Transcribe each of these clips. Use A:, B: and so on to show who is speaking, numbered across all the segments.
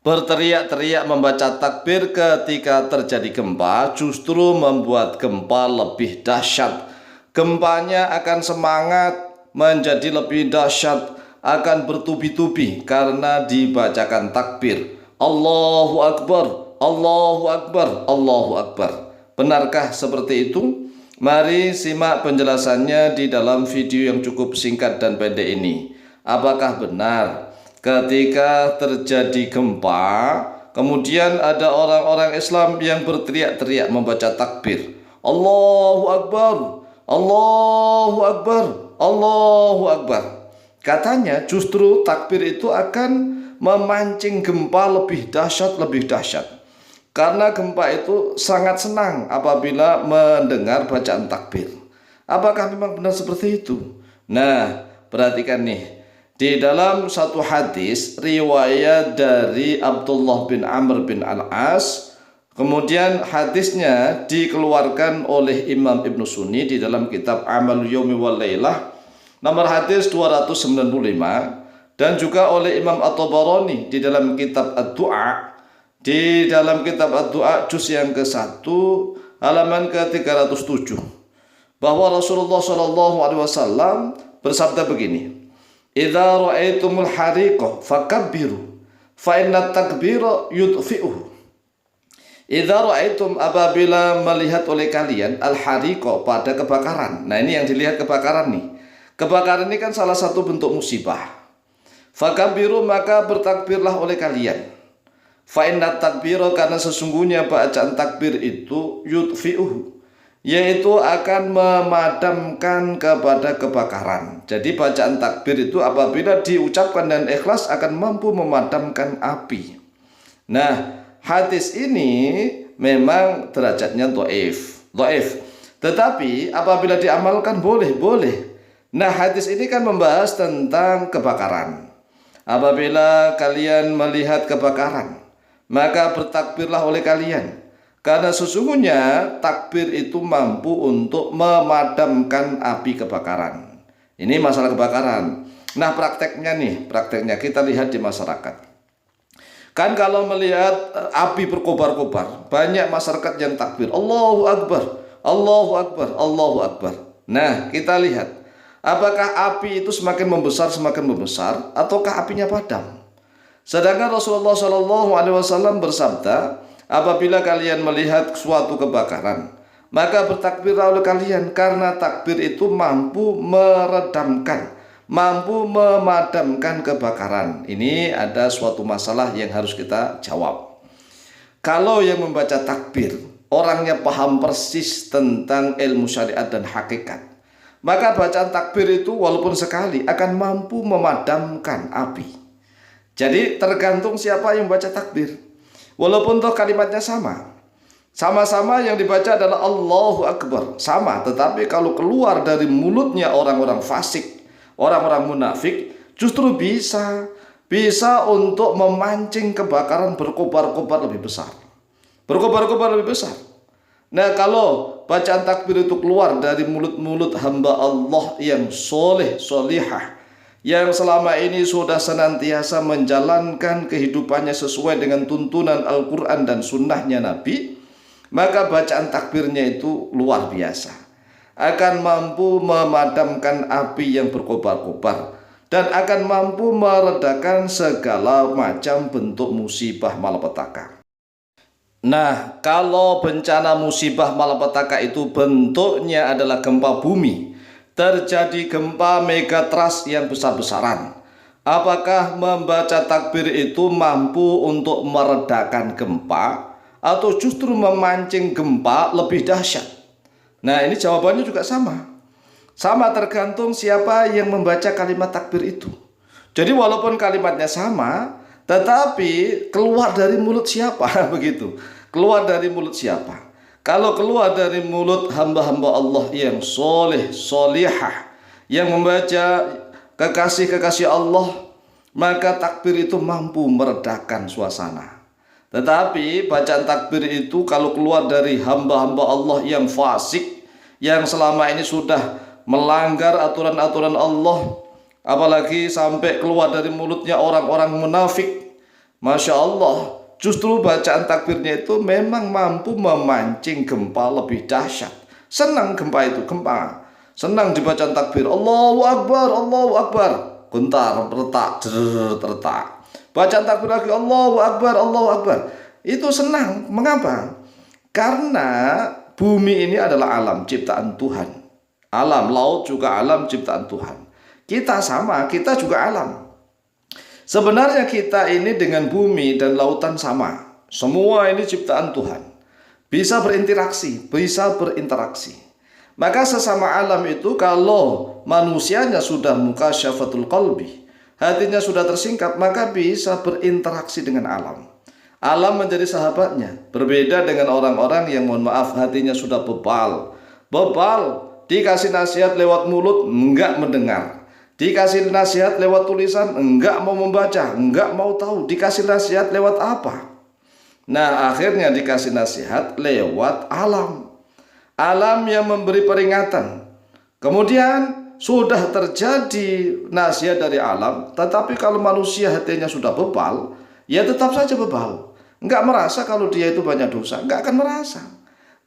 A: Berteriak-teriak membaca takbir ketika terjadi gempa justru membuat gempa lebih dahsyat. Gempanya akan semangat menjadi lebih dahsyat, akan bertubi-tubi karena dibacakan takbir. Allahu Akbar, Allahu Akbar, Allahu Akbar. Benarkah seperti itu? Mari simak penjelasannya di dalam video yang cukup singkat dan pendek ini. Apakah benar ketika terjadi gempa, kemudian ada orang-orang Islam yang berteriak-teriak membaca takbir? Allahu Akbar, Allahu Akbar, Allahu Akbar. Katanya justru takbir itu akan memancing gempa lebih dahsyat, lebih dahsyat. Karena gempa itu sangat senang apabila mendengar bacaan takbir. Apakah memang benar seperti itu? Nah, perhatikan nih. Di dalam satu hadis riwayat dari Abdullah bin Amr bin Al-As, kemudian hadisnya dikeluarkan oleh Imam Ibnu Sunni di dalam kitab Amalul Yaumi wal Lailah nomor hadis 295, dan juga oleh Imam At-Tabarani di dalam kitab Ad-Du'a, di dalam kitab Ad-Du'a juz yang ke-1 halaman ke-307, bahwa Rasulullah SAW bersabda begini, "Idza ra'aitumul hariqa fakabbiru fa inna takbira yudfi'uhu." Idza ra'aitum, apabila melihat oleh kalian al-hariqa, pada kebakaran. Nah, ini yang dilihat kebakaran nih. Kebakaran ini kan salah satu bentuk musibah. Fakabbiru, maka bertakbirlah oleh kalian. Fa inna takbira, karena sesungguhnya bacaan takbir itu yudfi'uhu, yaitu akan memadamkan kepada kebakaran. Jadi bacaan takbir itu apabila diucapkan dan ikhlas akan mampu memadamkan api. Nah, hadis ini memang derajatnya dhaif. Tetapi apabila diamalkan boleh. Nah, hadis ini kan membahas tentang kebakaran. Apabila kalian melihat kebakaran, maka bertakbirlah oleh kalian, karena sesungguhnya takbir itu mampu untuk memadamkan api kebakaran. Ini masalah kebakaran. Nah, prakteknya kita lihat di masyarakat. Kan kalau melihat api berkobar-kobar, banyak masyarakat yang takbir, Allahu Akbar, Allahu Akbar, Allahu Akbar. Nah, kita lihat, apakah api itu semakin membesar, ataukah apinya padam? Sedangkan Rasulullah SAW bersabda, apabila kalian melihat suatu kebakaran, maka bertakbirlah oleh kalian, karena takbir itu mampu meredamkan, mampu memadamkan kebakaran. Ini ada suatu masalah yang harus kita jawab. Kalau yang membaca takbir orangnya paham persis tentang ilmu syariat dan hakikat, maka bacaan takbir itu walaupun sekali akan mampu memadamkan api. Jadi tergantung siapa yang baca takbir. Walaupun toh kalimatnya sama-sama yang dibaca adalah Allahu Akbar, sama, tetapi kalau keluar dari mulutnya orang-orang fasik, orang-orang munafik, justru bisa untuk memancing kebakaran berkobar-kobar lebih besar. Nah, kalau bacaan takbir itu keluar dari mulut-mulut hamba Allah yang solihah, yang selama ini sudah senantiasa menjalankan kehidupannya sesuai dengan tuntunan Al-Quran dan sunnahnya Nabi, maka bacaan takbirnya itu luar biasa, akan mampu memadamkan api yang berkobar-kobar, dan akan mampu meredakan segala macam bentuk musibah malapetaka. Nah, kalau bencana musibah malapetaka itu bentuknya adalah gempa bumi, terjadi gempa megatrust yang besar-besaran, apakah membaca takbir itu mampu untuk meredakan gempa atau justru memancing gempa lebih dahsyat? Nah, ini jawabannya juga sama tergantung siapa yang membaca kalimat takbir itu. Jadi walaupun kalimatnya sama, tetapi keluar dari mulut siapa begitu? Keluar dari mulut siapa? Kalau keluar dari mulut hamba-hamba Allah yang solihah, yang membaca kekasih-kekasih Allah, maka takbir itu mampu meredakan suasana. Tetapi bacaan takbir itu kalau keluar dari hamba-hamba Allah yang fasik, yang selama ini sudah melanggar aturan-aturan Allah, apalagi sampai keluar dari mulutnya orang-orang munafik, Masya Allah, justru bacaan takbirnya itu memang mampu memancing gempa lebih dahsyat. Senang gempa itu, gempa. Senang dibaca takbir. Allahu Akbar, Allahu Akbar. Gentar, retak, retak. Bacaan takbir lagi, Allahu Akbar, Allahu Akbar. Itu senang. Mengapa? Karena bumi ini adalah alam ciptaan Tuhan. Alam laut juga alam ciptaan Tuhan. Kita sama, kita juga alam. Sebenarnya kita ini dengan bumi dan lautan sama. Semua ini ciptaan Tuhan. Bisa berinteraksi, bisa berinteraksi. Maka sesama alam itu kalau manusianya sudah mukasyafatul qalbi, hatinya sudah tersingkap, maka bisa berinteraksi dengan alam. Alam menjadi sahabatnya. Berbeda dengan orang-orang yang mohon maaf hatinya sudah bebal. Bebal, dikasih nasihat lewat mulut, enggak mendengar. Dikasih nasihat lewat tulisan, enggak mau membaca, enggak mau tahu. Dikasih nasihat lewat apa? Nah, akhirnya dikasih nasihat lewat alam. Alam yang memberi peringatan. Kemudian sudah terjadi nasihat dari alam, tetapi kalau manusia hatinya sudah bebal, ya tetap saja bebal. Enggak merasa kalau dia itu banyak dosa, enggak akan merasa.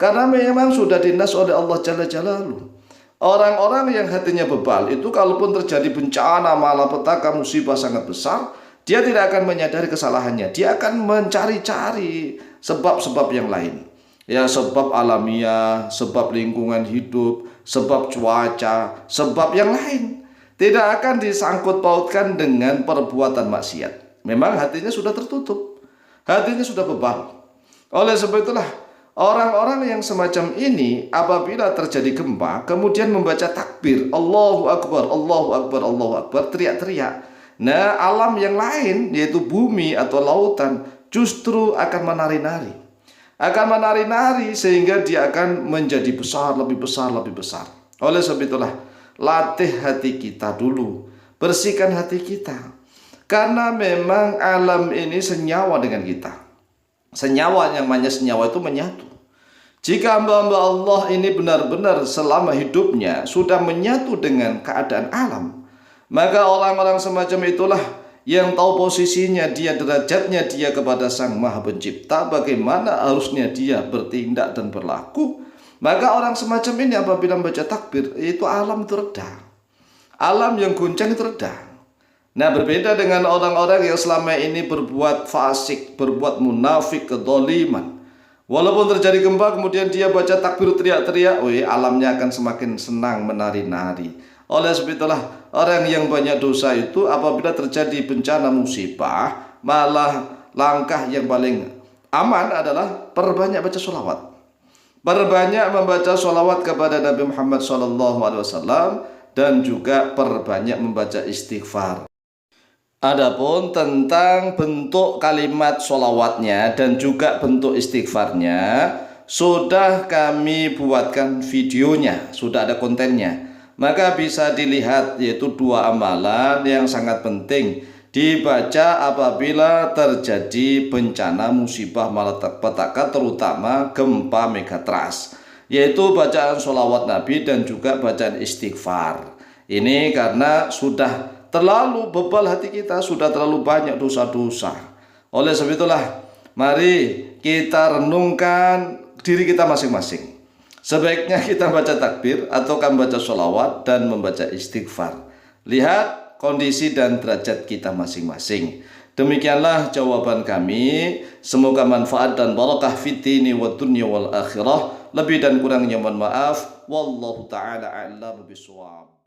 A: Karena memang sudah dinas oleh Allah Jalla Jalaluhu. Orang-orang yang hatinya bebal itu kalaupun terjadi bencana, malapetaka, musibah sangat besar, dia tidak akan menyadari kesalahannya. Dia akan mencari-cari sebab-sebab yang lain. Ya, sebab alamiah, sebab lingkungan hidup, sebab cuaca, sebab yang lain. Tidak akan disangkut pautkan dengan perbuatan maksiat. Memang hatinya sudah tertutup. Hatinya sudah bebal. Oleh sebab itulah orang-orang yang semacam ini apabila terjadi gempa kemudian membaca takbir Allahu Akbar, Allahu Akbar, Allahu Akbar, teriak-teriak. Nah, alam yang lain yaitu bumi atau lautan justru akan menari-nari. Akan menari-nari sehingga dia akan menjadi besar, lebih besar, lebih besar. Oleh sebab itulah latih hati kita dulu. Bersihkan hati kita. Karena memang alam ini senyawa dengan kita. Senyawa, yang namanya senyawa itu menyatu. Jika hamba-hamba Allah ini benar-benar selama hidupnya sudah menyatu dengan keadaan alam, maka orang-orang semacam itulah yang tahu posisinya dia, derajatnya dia kepada Sang Maha Pencipta, bagaimana harusnya dia bertindak dan berlaku. Maka orang semacam ini apabila membaca takbir, itu alam itu reda. Alam yang goncang itu reda. Nah, berbeda dengan orang-orang yang selama ini berbuat fasik, berbuat munafik, kedoliman. Walaupun terjadi gempa kemudian dia baca takbir teriak-teriak, alamnya akan semakin senang menari-nari. Oleh sebab itulah orang yang banyak dosa itu apabila terjadi bencana musibah, malah langkah yang paling aman adalah perbanyak baca sholawat. Perbanyak membaca sholawat kepada Nabi Muhammad SAW dan juga perbanyak membaca istighfar. Adapun tentang bentuk kalimat sholawatnya dan juga bentuk istighfarnya sudah kami buatkan videonya, sudah ada kontennya. Maka bisa dilihat, yaitu 2 amalan yang sangat penting dibaca apabila terjadi bencana musibah malapetaka, terutama gempa megatrust, yaitu bacaan sholawat Nabi dan juga bacaan istighfar. Ini karena sudah terlalu bebal hati kita, sudah terlalu banyak dosa-dosa. Oleh sebab itulah mari kita renungkan diri kita masing-masing. Sebaiknya kita baca takbir atau baca sholawat dan membaca istighfar. Lihat kondisi dan derajat kita masing-masing. Demikianlah jawaban kami. Semoga manfaat dan barakah fitini wa dunya wal akhirah. Lebih dan kurangnya mohon maaf. Wallahu ta'ala a'lam bishawab.